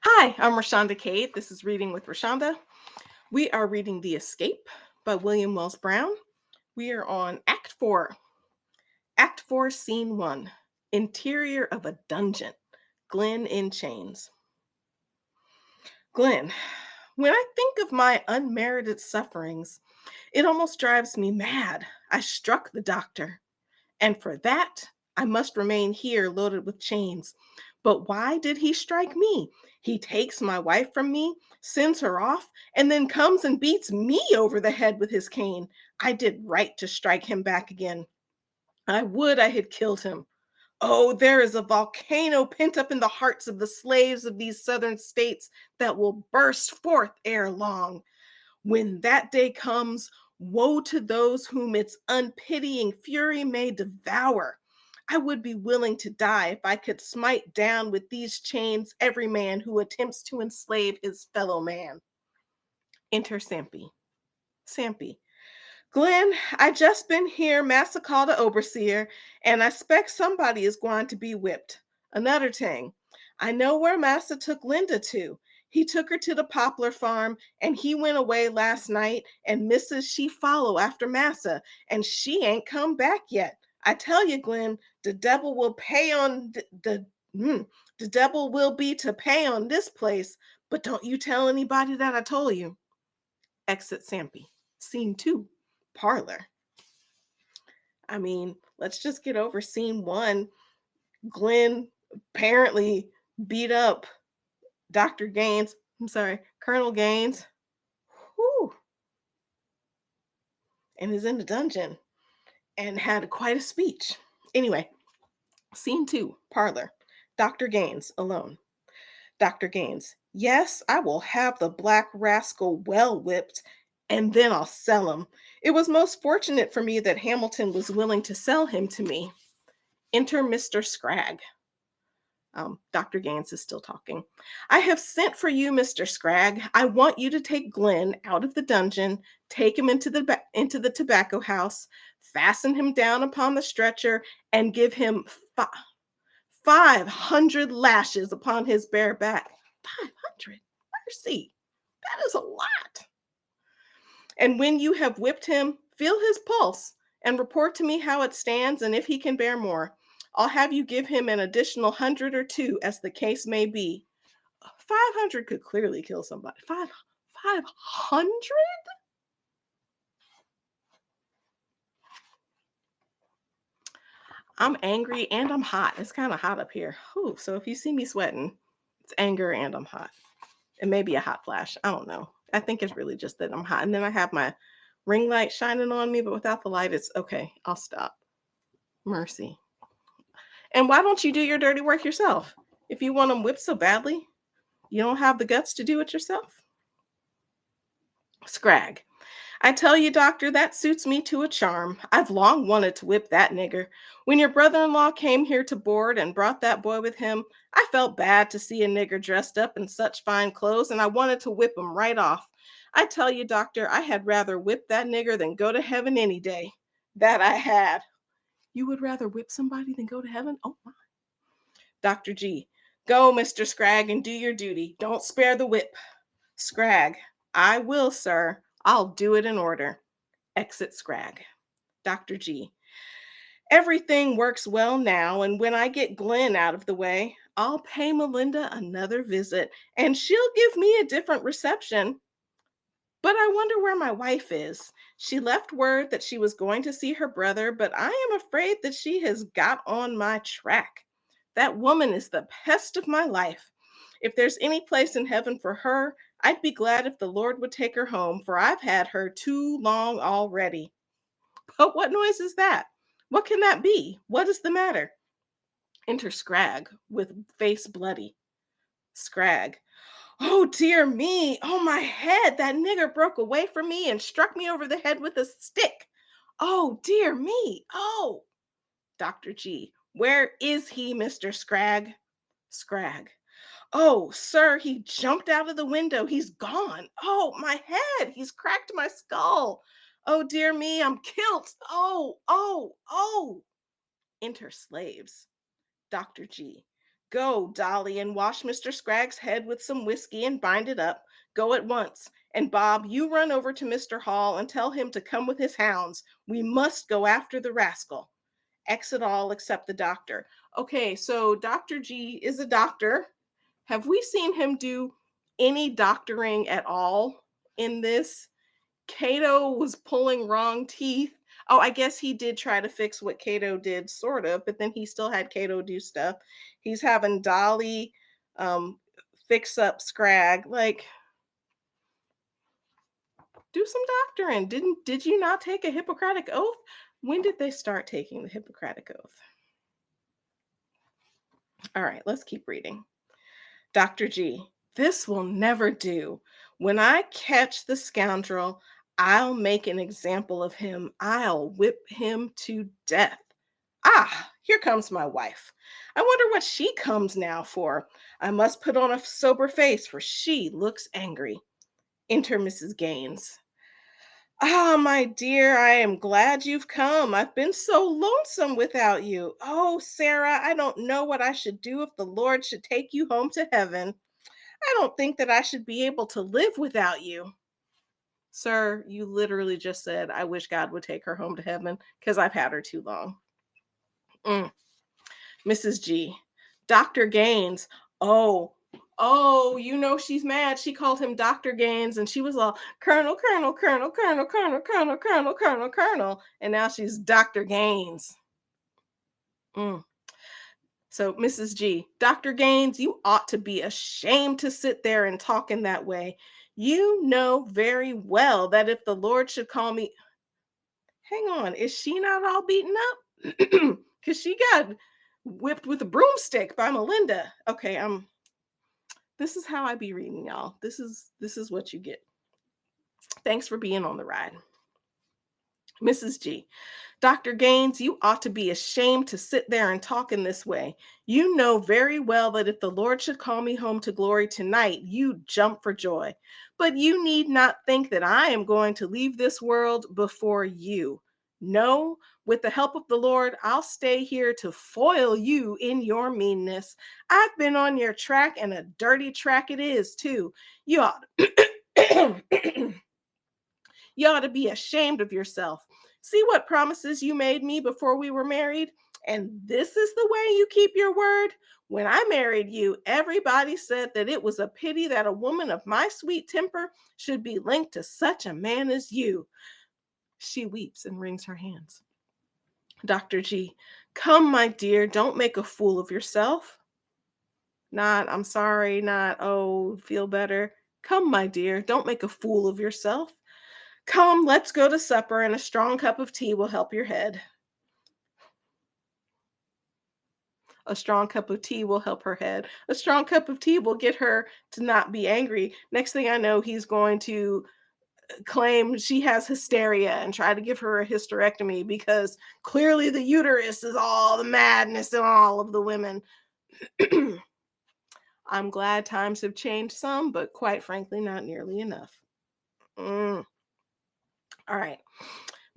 Hi, I'm Rashonda Cade. This is Reading with Rashonda. We are reading The Escape by William Wells Brown. We are on Act 4. Act 4, Scene 1. Interior of a dungeon. Glenn in chains. Glenn, when I think of my unmerited sufferings, it almost drives me mad. I struck the doctor, and for that, I must remain here loaded with chains. But why did he strike me? He takes my wife from me, sends her off, and then comes and beats me over the head with his cane. I did right to strike him back again. I would I had killed him. Oh, there is a volcano pent up in the hearts of the slaves of these southern states that will burst forth ere long. When that day comes, woe to those whom its unpitying fury may devour. I would be willing to die if I could smite down with these chains every man who attempts to enslave his fellow man. Enter Sampy. Sampy. Glenn, I just been here, Massa called the overseer, and I expect somebody is going to be whipped. Another thing, I know where Massa took Linda to. He took her to the poplar farm, and he went away last night, and Mrs. she follow after Massa, and she ain't come back yet. I tell you, Glenn, the devil will pay on the devil will be to pay on this place, but don't you tell anybody that I told you. Exit Sampy. Scene 2. Parlor. I mean, let's just get over scene 1. Glenn apparently beat up Dr. Gaines. I'm sorry, Colonel Gaines. Whew, and is in the dungeon and had quite a speech. Anyway, scene 2. Parlor. Dr. Gaines alone. Dr. Gaines. Yes, I will have the black rascal well whipped, and then I'll sell him. It was most fortunate for me that Hamilton was willing to sell him to me. Enter Mr. Scragg. Dr. Gaines is still talking. I have sent for you, Mr. Scragg. I want you to take Glenn out of the dungeon, take him into the tobacco house, fasten him down upon the stretcher, and give him 500 lashes upon his bare back. 500? Mercy, that is a lot. And when you have whipped him, feel his pulse and report to me how it stands and if he can bear more. I'll have you give him an additional 100 or two as the case may be. 500 could clearly kill somebody. 500? I'm angry and I'm hot. It's kind of hot up here. Whew, so if you see me sweating, it's anger and I'm hot. It may be a hot flash. I don't know. I think it's really just that I'm hot. And then I have my ring light shining on me, but without the light, it's okay. I'll stop. Mercy. And why don't you do your dirty work yourself? If you want them whipped so badly, you don't have the guts to do it yourself? Scrag. I tell you, doctor, that suits me to a charm. I've long wanted to whip that nigger. When your brother in law came here to board and brought that boy with him, I felt bad to see a nigger dressed up in such fine clothes, and I wanted to whip him right off. I tell you, doctor, I had rather whip that nigger than go to heaven any day. That I had. You would rather whip somebody than go to heaven? Oh my. Dr. G. Go, Mr. Scragg, and do your duty. Don't spare the whip. Scragg. I will, sir. I'll do it in order. Exit Scragg. Dr. G. Everything works well now, and when I get Glenn out of the way, I'll pay Melinda another visit, and she'll give me a different reception. But I wonder where my wife is. She left word that she was going to see her brother, but I am afraid that she has got on my track. That woman is the pest of my life. If there's any place in heaven for her, I'd be glad if the Lord would take her home, for I've had her too long already. But what noise is that? What can that be? What is the matter? Enter Scragg with face bloody. Scragg. Oh dear me. Oh my head. That nigger broke away from me and struck me over the head with a stick. Oh dear me. Oh. Dr. G. Where is he, Mr. Scragg? Scragg. Oh, sir, he jumped out of the window. He's gone. Oh, my head. He's cracked my skull. Oh, dear me, I'm killed. Oh, oh, oh. Enter slaves. Dr. G. Go, Dolly, and wash Mr. Scragg's head with some whiskey and bind it up. Go at once. And Bob, you run over to Mr. Hall and tell him to come with his hounds. We must go after the rascal. Exit all except the doctor. Okay, so Dr. G is a doctor. Have we seen him do any doctoring at all in this? Cato was pulling wrong teeth. Oh, I guess he did try to fix what Cato did, sort of, but then he still had Cato do stuff. He's having Dolly um, fix up Scrag. Like, do some doctoring. Did you not take a Hippocratic oath? When did they start taking the Hippocratic oath? All right, let's keep reading. Dr. G, this will never do. When I catch the scoundrel, I'll make an example of him. I'll whip him to death. Ah, here comes my wife. I wonder what she comes now for. I must put on a sober face, for she looks angry. Enter Mrs. Gaines. Ah, my dear, I am glad you've come. I've been so lonesome without you. Oh, Sarah, I don't know what I should do if the Lord should take you home to heaven. I don't think that I should be able to live without you. Sir, you literally just said, I wish God would take her home to heaven because I've had her too long. Mrs. G. Dr. Gaines. Oh, you know she's mad. She called him Dr. Gaines and she was all Colonel, Colonel, Colonel, Colonel, Colonel, Colonel, Colonel, Colonel, Colonel. And now she's Dr. Gaines. So, Mrs. G, Dr. Gaines, you ought to be ashamed to sit there and talk in that way. You know very well that if the Lord should call me, hang on, is she not all beaten up? Because she got whipped with a broomstick by Melinda. Okay, this is how I be reading, y'all. This is what you get. Thanks for being on the ride. Mrs. G, Dr. Gaines, you ought to be ashamed to sit there and talk in this way. You know very well that if the Lord should call me home to glory tonight, you'd jump for joy. But you need not think that I am going to leave this world before you. No, with the help of the Lord, I'll stay here to foil you in your meanness. I've been on your track, and a dirty track it is, too. You ought You ought to be ashamed of yourself. See what promises you made me before we were married? And this is the way you keep your word? When I married you, everybody said that it was a pity that a woman of my sweet temper should be linked to such a man as you. She weeps and wrings her hands. Dr. G, come, my dear, don't make a fool of yourself. Not, I'm sorry, not, oh, feel better. Come, my dear, don't make a fool of yourself. Come, let's go to supper, and a strong cup of tea will help your head. A strong cup of tea will help her head. A strong cup of tea will get her to not be angry. Next thing I know, he's going to claim she has hysteria and try to give her a hysterectomy because clearly the uterus is all the madness in all of the women. I'm glad times have changed some, but quite frankly, not nearly enough. All right.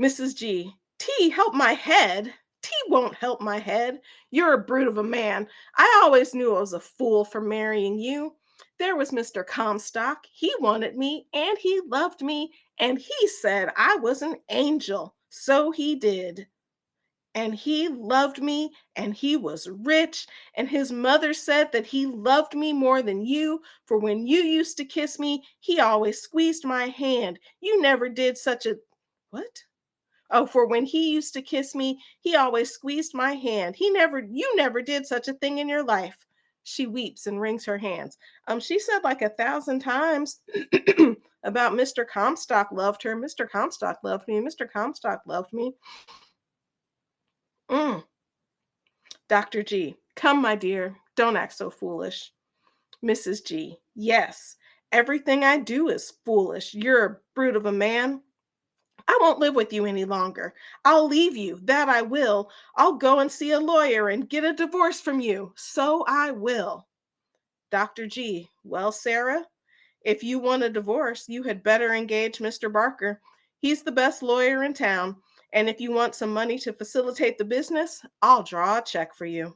Mrs. G, tea help my head. Tea won't help my head. You're a brute of a man. I always knew I was a fool for marrying you. There was Mr. Comstock. He wanted me and he loved me, and he said I was an angel. So he did. And he loved me, and he was rich, and his mother said that he loved me more than you, for when you used to kiss me, he always squeezed my hand. You never did such a what? Oh, for when he used to kiss me, he always squeezed my hand. You never did such a thing in your life. She weeps and wrings her hands. She said like 1,000 times about Mr. Comstock loved her. Mr. Comstock loved me. Mr. Comstock loved me. Dr. G, come, my dear, don't act so foolish. Mrs. G, yes, everything I do is foolish. You're a brute of a man. I won't live with you any longer. I'll leave you, that I will. I'll go and see a lawyer and get a divorce from you. So I will. Dr. G, well, Sarah, if you want a divorce, you had better engage Mr. Barker. He's the best lawyer in town. And if you want some money to facilitate the business, I'll draw a check for you.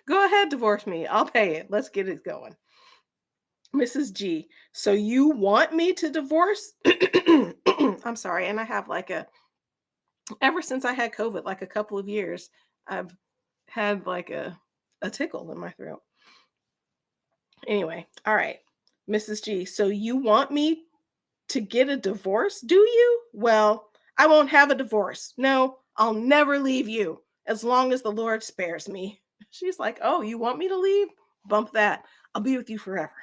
Go ahead, divorce me. I'll pay it. Let's get it going. Mrs. G, so you want me to divorce? I'm sorry. And I have like ever since I had COVID, like a couple of years, I've had like a tickle in my throat. Anyway, all right. Mrs. G, so you want me to get a divorce, do you? Well, I won't have a divorce. No, I'll never leave you as long as the Lord spares me. She's like, oh, you want me to leave? Bump that. I'll be with you forever.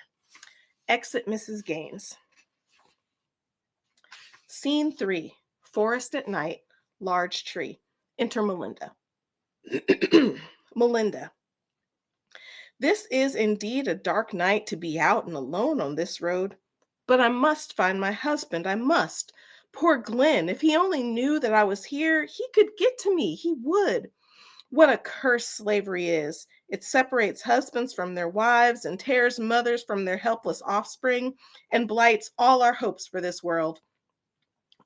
Exit Mrs. Gaines. Scene 3, forest at night, large tree. Enter Melinda. Melinda. This is indeed a dark night to be out and alone on this road. But I must find my husband. I must. Poor Glenn, if he only knew that I was here, he could get to me. He would. What a curse slavery is. It separates husbands from their wives and tears mothers from their helpless offspring and blights all our hopes for this world.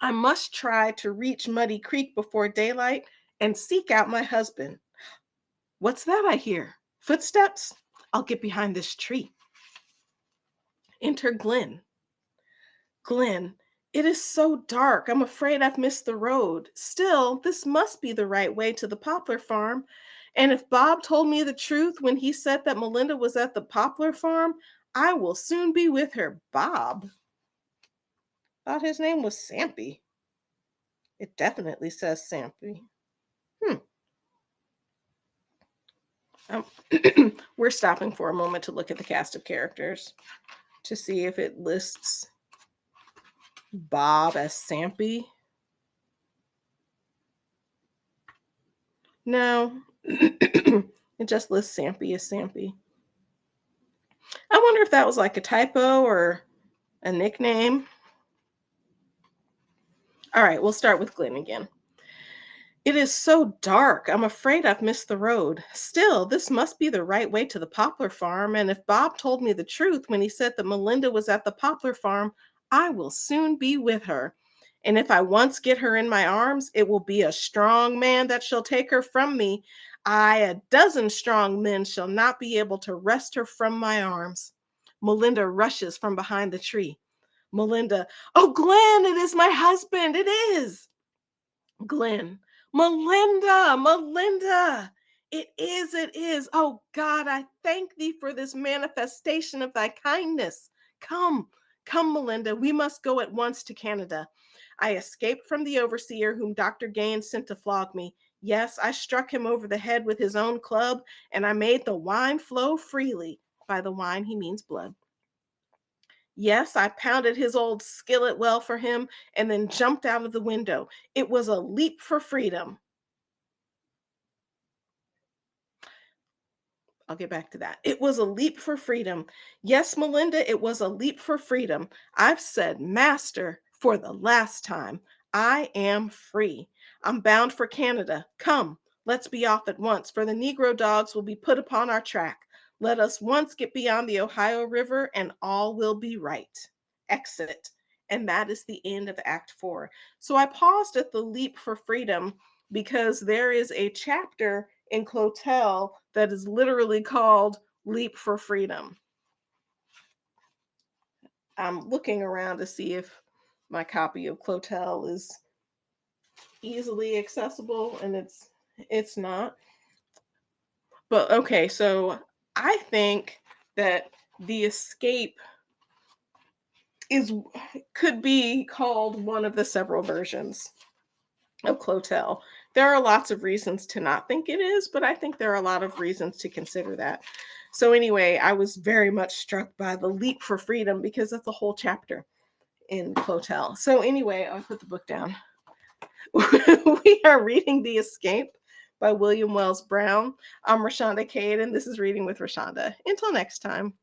I must try to reach Muddy Creek before daylight and seek out my husband. What's that I hear? Footsteps? I'll get behind this tree. Enter Glenn. Glenn, it is so dark. I'm afraid I've missed the road. Still, this must be the right way to the poplar farm. And if Bob told me the truth when he said that Melinda was at the poplar farm, I will soon be with her. Bob? Thought his name was Sampy. It definitely says Sampy. We're stopping for a moment to look at the cast of characters to see if it lists Bob as Sampy. No, it just lists Sampy as Sampy. I wonder if that was like a typo or a nickname. All right, we'll start with Glenn again. It is so dark. I'm afraid I've missed the road. Still, this must be the right way to the poplar farm. And if Bob told me the truth when he said that Melinda was at the poplar farm, I will soon be with her. And if I once get her in my arms, it will be a strong man that shall take her from me. I, a dozen strong men, shall not be able to wrest her from my arms. Melinda rushes from behind the tree. Melinda, oh, Glenn, it is my husband. It is. Glenn, Melinda, Melinda, it is, it is. Oh God, I thank thee for this manifestation of thy kindness. Come, come, Melinda, we must go at once to Canada. I escaped from the overseer whom Dr. Gaines sent to flog me. Yes, I struck him over the head with his own club, and I made the wine flow freely. By the wine, he means blood. Yes, I pounded his old skillet well for him and then jumped out of the window. It was a leap for freedom. I'll get back to that. It was a leap for freedom. Yes, Melinda, it was a leap for freedom. I've said, Master, for the last time, I am free. I'm bound for Canada. Come, let's be off at once, for the Negro dogs will be put upon our track. Let us once get beyond the Ohio River, and all will be right. Exit. And that is the end of Act 4. So I paused at the leap for freedom because there is a chapter in Clotel that is literally called Leap for Freedom. I'm looking around to see if my copy of Clotel is easily accessible, and it's not. But okay, so I think that the escape could be called one of the several versions of Clotel. There are lots of reasons to not think it is, but I think there are a lot of reasons to consider that. So anyway, I was very much struck by the leap for freedom because that's a whole chapter in Clotel. So anyway, I'll put the book down. We are reading The Escape by William Wells Brown. I'm Rashonda Cade, and this is Reading with Rashonda. Until next time.